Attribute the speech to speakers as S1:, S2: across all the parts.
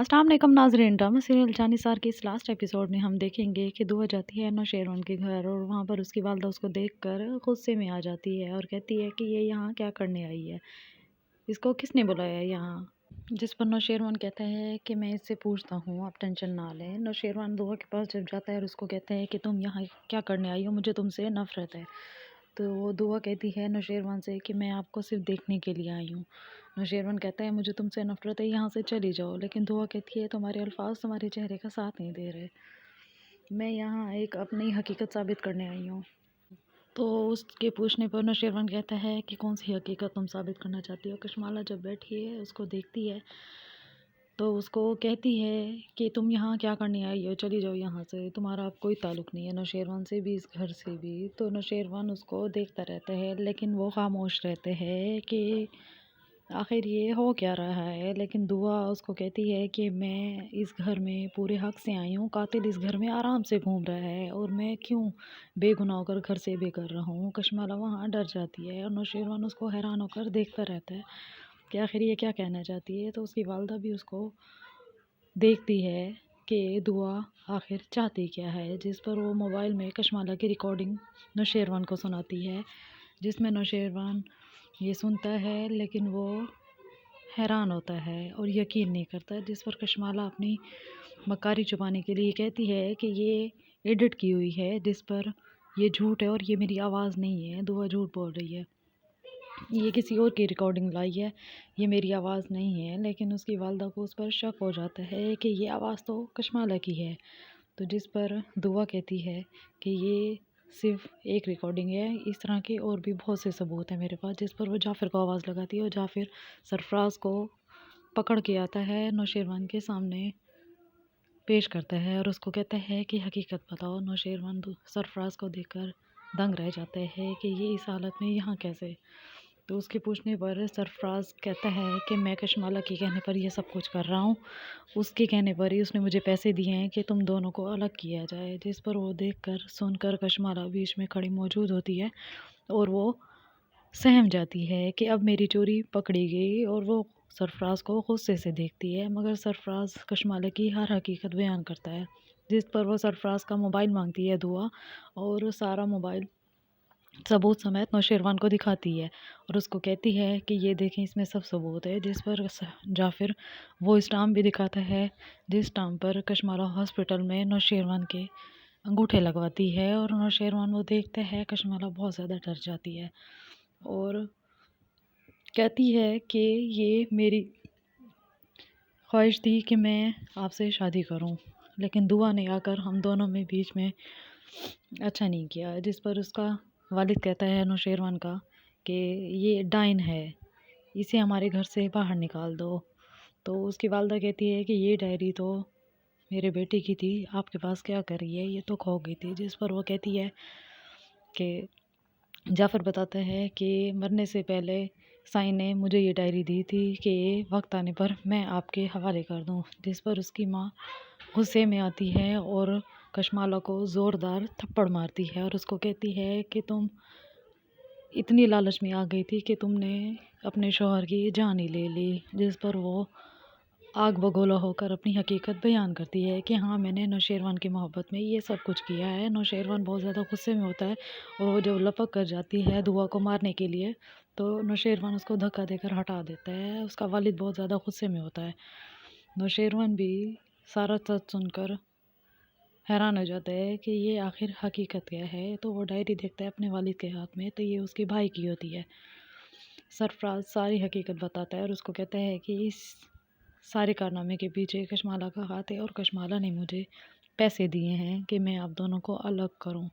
S1: अस्सलाम वालेकुम नाज़रीन। ड्रामा सीरियल जानिसार के इस लास्ट एपिसोड में हम देखेंगे कि दुआ जाती है नौशेरवन के घर और वहाँ पर उसकी वालदा उसको देखकर गुस्से में आ जाती है और कहती है कि ये यहाँ क्या करने आई है, इसको किसने बुलाया है यहाँ। जिस पर नौशेरवन कहता है कि मैं इससे पूछता हूँ, आप टेंशन ना लें। नौशेरवन दुआ के पास जब जाता है और उसको कहता है कि तुम यहाँ क्या करने आई हो, मुझे तुमसे नफ़रत है। तो वो दुआ कहती है नौशेरवन से कि मैं आपको सिर्फ देखने के लिए आई हूँ। नौशेरवन कहता है मुझे तुमसे नफ़रत है, यहाँ से चली जाओ। लेकिन दुआ कहती है तुम्हारे अल्फाज तुम्हारे चेहरे का साथ नहीं दे रहे, मैं यहाँ एक अपनी हकीकत साबित करने आई हूँ। तो उसके पूछने पर नौशेरवन कहता है कि कौन सी हकीकत तुम साबित करना चाहती हो। कशमाला जब बैठी है उसको देखती है तो उसको कहती है कि तुम यहाँ क्या करने आई हो, चली जाओ यहाँ से, तुम्हारा अब कोई ताल्लुक़ नहीं है नौशेरवन से भी, इस घर से भी। तो नौशेरवन उसको देखता रहता है लेकिन वो खामोश रहते हैं कि आखिर ये हो क्या रहा है। लेकिन दुआ उसको कहती है कि मैं इस घर में पूरे हक से आई हूँ, कातिल इस घर में आराम से घूम रहा है और मैं क्यों बेगुनाह होकर घर से बेघर रहा हूँ। कशमाला वहाँ डर जाती है और नौशेरवन उसको हैरान होकर देखता रहता है कि आखिर ये क्या कहना चाहती है। तो उसकी वालदा भी उसको देखती है कि दुआ आखिर चाहती क्या है, जिस पर वो मोबाइल में कशमाला की रिकॉर्डिंग नौशेरवन को सुनाती है, जिसमें नौशेरवन ये सुनता है लेकिन वो हैरान होता है और यकीन नहीं करता। जिस पर कशमाला अपनी मक्कारी छुपाने के लिए कहती है कि ये एडिट की हुई है, जिस पर ये झूठ है और ये मेरी आवाज़ नहीं है, दुआ झूठ बोल रही है, ये किसी और की रिकॉर्डिंग लाई है, ये मेरी आवाज़ नहीं है। लेकिन उसकी वालदा को उस पर शक हो जाता है कि ये आवाज़ तो कशमाला की है। तो जिस पर दुआ कहती है कि ये सिर्फ एक रिकॉर्डिंग है, इस तरह के और भी बहुत से सबूत हैं मेरे पास। जिस पर वो जाफ़िर को आवाज़ लगाती है और जाफ़िर सरफराज को पकड़ के आता है, नौशेरवन के सामने पेश करता है और उसको कहता है कि हकीकत बताओ। नौशेरवन सरफराज को देखकर दंग रह जाता है कि ये इस हालत में यहाँ कैसे। तो उसके पूछने पर सरफराज कहता है कि मैं कशमाला के कहने पर ये सब कुछ कर रहा हूँ, उसके कहने पर ही उसने मुझे पैसे दिए हैं कि तुम दोनों को अलग किया जाए। जिस पर वो देखकर सुनकर कशमाला बीच में खड़ी मौजूद होती है और वो सहम जाती है कि अब मेरी चोरी पकड़ी गई और वो सरफराज को गुस्से से देखती है, मगर सरफराज कशमाला की हर हकीकत बयान करता है। जिस पर वो सरफराज का मोबाइल मांगती है दुआ और सारा मोबाइल सबूत समेत नौशेरवन को दिखाती है और उसको कहती है कि ये देखें इसमें सब सबूत है। जिस पर जाफ़िर वो स्टाम्प भी दिखाता है, जिस स्टाम्प पर कशमाला हॉस्पिटल में नौशेरवन के अंगूठे लगवाती है और नौशेरवन वो देखते हैं, कशमाला बहुत ज़्यादा डर जाती है और कहती है कि ये मेरी ख्वाहिश थी कि मैं आपसे शादी करूं, लेकिन दुआ ने आकर हम दोनों में बीच में अच्छा नहीं किया। जिस पर उसका वालिद कहता है नौशेरवन का कि ये डाइन है, इसे हमारे घर से बाहर निकाल दो। तो उसकी वालदा कहती है कि ये डायरी तो मेरे बेटे की थी, आपके पास क्या कर रही है, ये तो खो गई थी। जिस पर वो कहती है कि जाफ़र बताता है कि मरने से पहले साईं ने मुझे ये डायरी दी थी कि वक्त आने पर मैं आपके हवाले कर दूं। जिस पर उसकी माँ गुस्से में आती है और कशमाला को ज़ोरदार थप्पड़ मारती है और उसको कहती है कि तुम इतनी लालच में आ गई थी कि तुमने अपने शौहर की जान ही ले ली। जिस पर वो आग बगोला होकर अपनी हकीकत बयान करती है कि हाँ, मैंने नौशेरवन की मोहब्बत में ये सब कुछ किया है। नौशेरवन बहुत ज़्यादा गुस्से में होता है और वो जब लपक कर जाती है दुआ को मारने के लिए, तो नौशेरवन उसको धक्का देकर हटा देता है। उसका वालिद बहुत ज़्यादा गुस्से में होता है। नौशेरवन भी सारा सच सुनकर हैरान हो जाता है कि ये आखिर हकीकत क्या है। तो वो डायरी देखता है अपने वालिद के हाथ में, तो ये उसके भाई की होती है। सरफराज सारी हकीकत बताता है और उसको कहता है कि इस सारे कारनामे के पीछे कशमाला का हाथ है और कशमाला ने मुझे पैसे दिए हैं कि मैं आप दोनों को अलग करूं,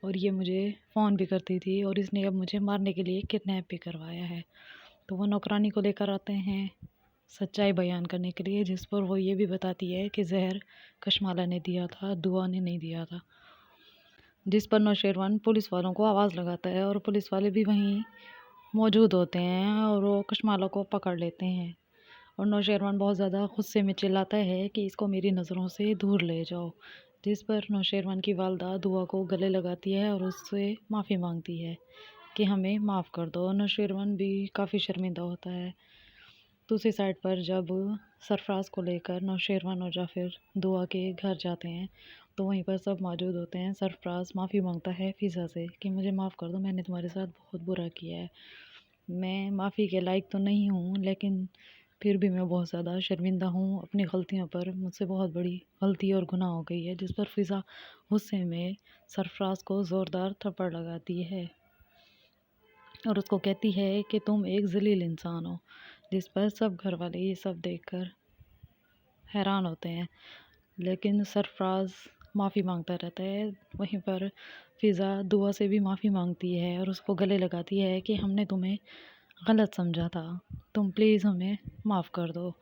S1: और ये मुझे फ़ोन भी करती थी और इसने अब मुझे मारने के लिए किडनैप भी करवाया है। तो वो नौकरानी को लेकर आते हैं सच्चाई बयान करने के लिए, जिस पर वो ये भी बताती है कि जहर कशमाला ने दिया था, दुआ ने नहीं दिया था। जिस पर नौशेरवन पुलिस वालों को आवाज़ लगाता है और पुलिस वाले भी वहीं मौजूद होते हैं और वो कशमाला को पकड़ लेते हैं और नौशेरवन बहुत ज़्यादा गुस्से में चिल्लाता है कि इसको मेरी नज़रों से दूर ले जाओ। जिस पर नौशेरवन की वालदा दुआ को गले लगाती है और उससे माफ़ी मांगती है कि हमें माफ़ कर दो। नौशेरवन भी काफ़ी शर्मिंदा होता है दूसरी साइड पर जब सरफराज को लेकर नौशेरवन और जाफिर दुआ के घर जाते हैं तो वहीं पर सब मौजूद होते हैं। सरफराज माफ़ी मांगता है फ़िज़ा से कि मुझे माफ़ कर दो, मैंने तुम्हारे साथ बहुत बुरा किया है। मैं माफ़ी के लायक तो नहीं हूँ, लेकिन फिर भी मैं बहुत ज़्यादा शर्मिंदा हूँ अपनी गलतियों पर। मुझसे बहुत बड़ी गलती और गुनाह हो गई है। जिस पर फ़िज़ा गुस्से में सरफराज को ज़ोरदार थप्पड़ लगाती है और उसको कहती है कि तुम एक ज़लील इंसान हो। जिस पर सब घर वाले ये सब देखकर हैरान होते हैं, लेकिन सरफराज माफ़ी मांगता रहता है। वहीं पर फ़िज़ा दुआ से भी माफ़ी मांगती है और उसको गले लगाती है कि हमने तुम्हें गलत समझा था, तुम प्लीज़ हमें माफ़ कर दो।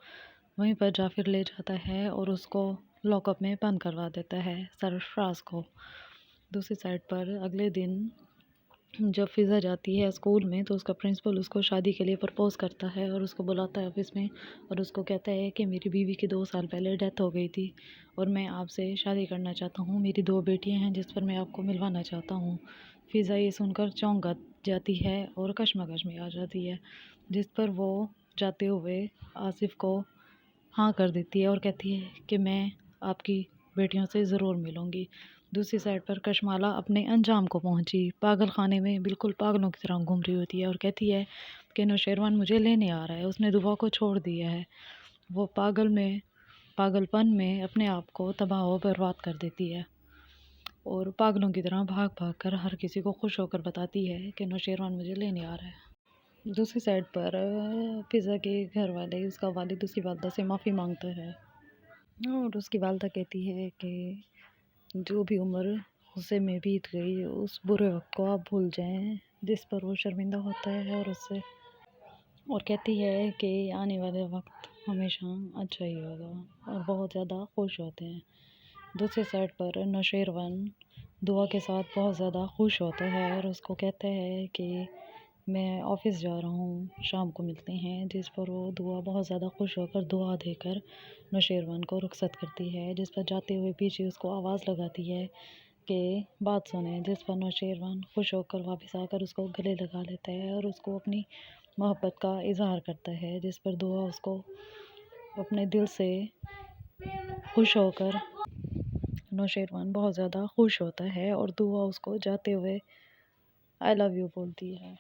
S1: वहीं पर जाफिर ले जाता है और उसको लॉकअप में बंद करवा देता है सरफराज को। दूसरी साइड पर अगले दिन जब फ़िज़ा जाती है स्कूल में तो उसका प्रिंसिपल उसको शादी के लिए प्रपोज़ करता है और उसको बुलाता है ऑफिस में और उसको कहता है कि मेरी बीवी की 2 साल पहले डेथ हो गई थी और मैं आपसे शादी करना चाहता हूँ। मेरी 2 बेटियाँ हैं जिस पर मैं आपको मिलवाना चाहता हूँ। फ़िज़ा ये सुनकर चौंक जाती है और कश्मकश में आ जाती है, जिस पर वो जाते हुए आसिफ़ को हाँ कर देती है और कहती है कि मैं आपकी बेटियों से ज़रूर मिलूँगी। दूसरी साइड पर कशमाला अपने अंजाम को पहुँची। पागल खाने में बिल्कुल पागलों की तरह घूम रही होती है और कहती है कि नौशेरवन मुझे लेने आ रहा है, उसने दुआ को छोड़ दिया है। वो पागलपन में अपने आप को तबाह व बर्बाद कर देती है और पागलों की तरह भाग भाग कर हर किसी को खुश होकर बताती है कि नौशेरवन मुझे लेने आ रहा है। दूसरी साइड पर फ़िज़ा के घर वाले, उसका वालिद उसकी वालदा से माफ़ी मांगता है और उसकी वालदा कहती है कि जो भी उम्र गुस्से में बीत गई उस बुरे वक्त को आप भूल जाएं। जिस पर वो शर्मिंदा होता है और उससे और कहती है कि आने वाले वक्त हमेशा अच्छा ही होगा और बहुत ज़्यादा खुश होते हैं। दूसरी साइड पर नौशेरवन दुआ के साथ बहुत ज़्यादा खुश होता है और उसको कहता है कि मैं ऑफ़िस जा रहा हूँ, शाम को मिलते हैं। जिस पर वो दुआ बहुत ज़्यादा खुश होकर दुआ देकर नौशेरवन को रुखसत करती है। जिस पर जाते हुए पीछे उसको आवाज़ लगाती है कि बात सुने। जिस पर नौशेरवन खुश होकर वापस आकर उसको गले लगा लेता है और उसको अपनी मोहब्बत का इज़हार करता है। जिस पर दुआ उसको अपने दिल से खुश होकर नौशेरवन बहुत ज़्यादा खुश होता है और दुआ उसको जाते हुए आई लव यू बोलती है।